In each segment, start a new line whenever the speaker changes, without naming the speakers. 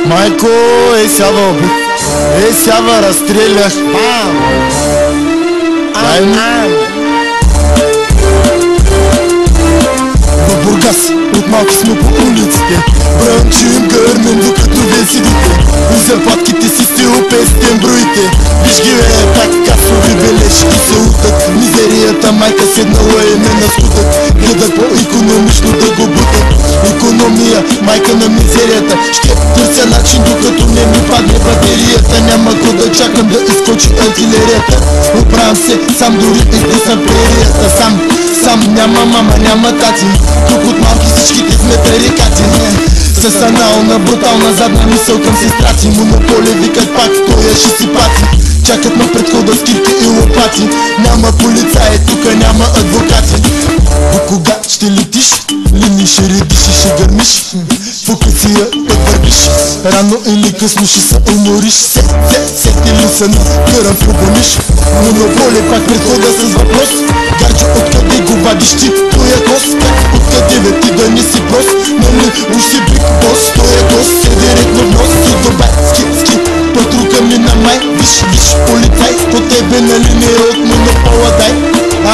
Майко, ей сява обид. Ей сява, разстрелях. В Бургас от малки сме по улиците, брънчим гърнем докато вие седите. И заплатките си стилопестен броите. Виж ги как касови бележки се утат. Мизерията майка седнала и ме наскутат. Гледат по-икономично да го бутат. Икономия, майка на мизерията. Ще търся начин докато не ми падне батерията. Няма го да чакам да изкочи артилерията. Оправям се сам, дори издесам прерията. Сам, няма мама, няма тати. Тук от малки всичките сме тарикати. С анална, брутална задна мисъл към сестра си. Монополи викат пак, стоя ще си пати. Чакат ме пред хода с кирки и лопати. Няма полицаи, тука няма адвокати. До кога ще летиш? Лини ще редиш и ще гърмиш. В окъсия път вървиш. Рано или късно ще се умориш. Сети ли са на къръм в обониш. Монополи пак пред хода с въпрос. Гарчо, откъде го вадиш ти? Той е гост. Откъде бе ти да не си прост? Нали уж си биг бос. Той е гост, се директно в нос. И добай, ски, патрука ми на май. Виж, полицай, по тебе нали не е от монопола, дай.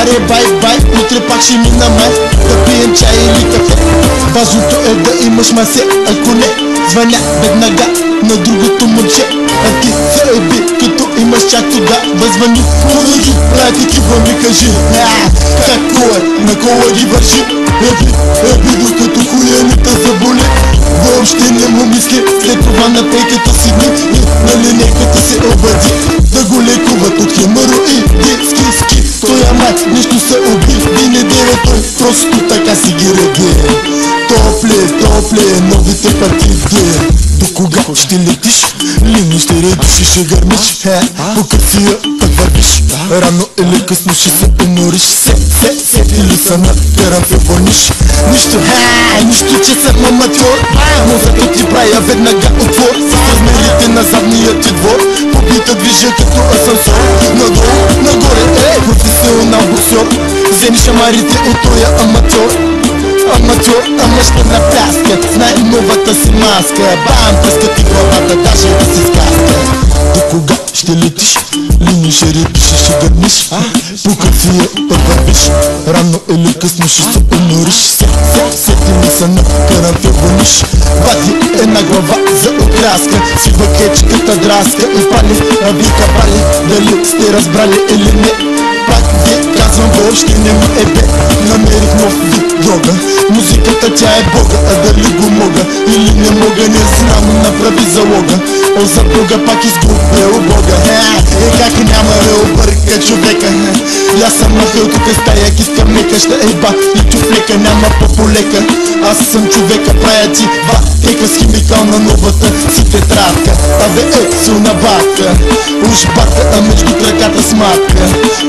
Аре бай, утре пак ще мина май. Да пием чай или кафе. Важното е да имаш масе, ако не звъня веднага на другото момче. А ти се еби, като имаш чак тогава звъни. Колеги, прати кипа ми кажи. Како е, на кола ги вържи. Еби, докато хуяните заболи. Въобще не му мисли, след това на пейката си дни. И на линейката се обади. Да го лекуват от хемороиди. Ски, той май, нищо се оби. Не деве той, просто така си ги реди. Топле, новите партиди. До кога ще летиш? Лини ще редиш и ще гърмиш. По кърсия пък вървиш. Рано или късно ще се умориш. Сети ли са на къръм в обониш. Нищо, че съм аматьор. Но зато ти правя веднага отвор. С размерите на задния ти двор. Побита движа като асансор. Надолу, нагоре, професионал боксер. Вземи шамарите от тоя аматьор. Ама ще напляска с най-новата си маска. Бам, пръска ти главата, даже да си сказка. До кога ще летиш? Лини ще редиш и ще гърмиш. По кърсия път вървиш. Рано или късно ще се умориш. Сети ми са на къръм в обониш. Вади една глава за окраска. Си въкечката драска и пали. А вика пали, дали сте разбрали или не? Пак ви казвам, въобще не ме ебе. Намерих нов вид дрога. Музиката тя е бога, а дали го мога или не мога, не знам, направи залога. О, за Бога пак изгубил Бога. Как няма да обърка човека. Я съм махал тук стая, киска мека. Ще еба и чуфлека, няма по-полека. Аз съм човека, правя ти тека с химикална новата си тетрадка. Абе силна батка, уж батка, а между краката сматка.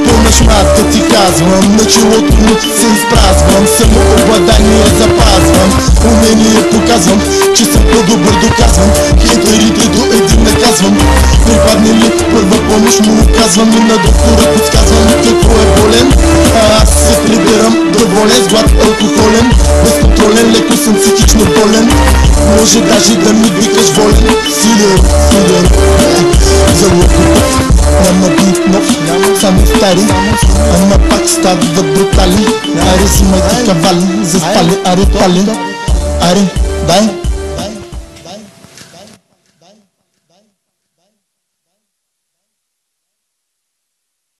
Пълна шматка ти казвам, на челото му се изпразвам. Самообладание запазвам, умение показвам, че съм по-добър доказвам. Хейтерите до един наказвам. Припадне ли първа помощ му оказвам. И на доктора подсказвам какво е болен. А аз се прибирам доволен с глад алкохолен. Безконтролен, леко съм психично болен. Може даже да ми викаш волен. Сидер, за лъкопът. Няма бит нов, само стари. Ама пак стават брутали. Аре си майки кавали, заспали, аре пали. Аре, дай.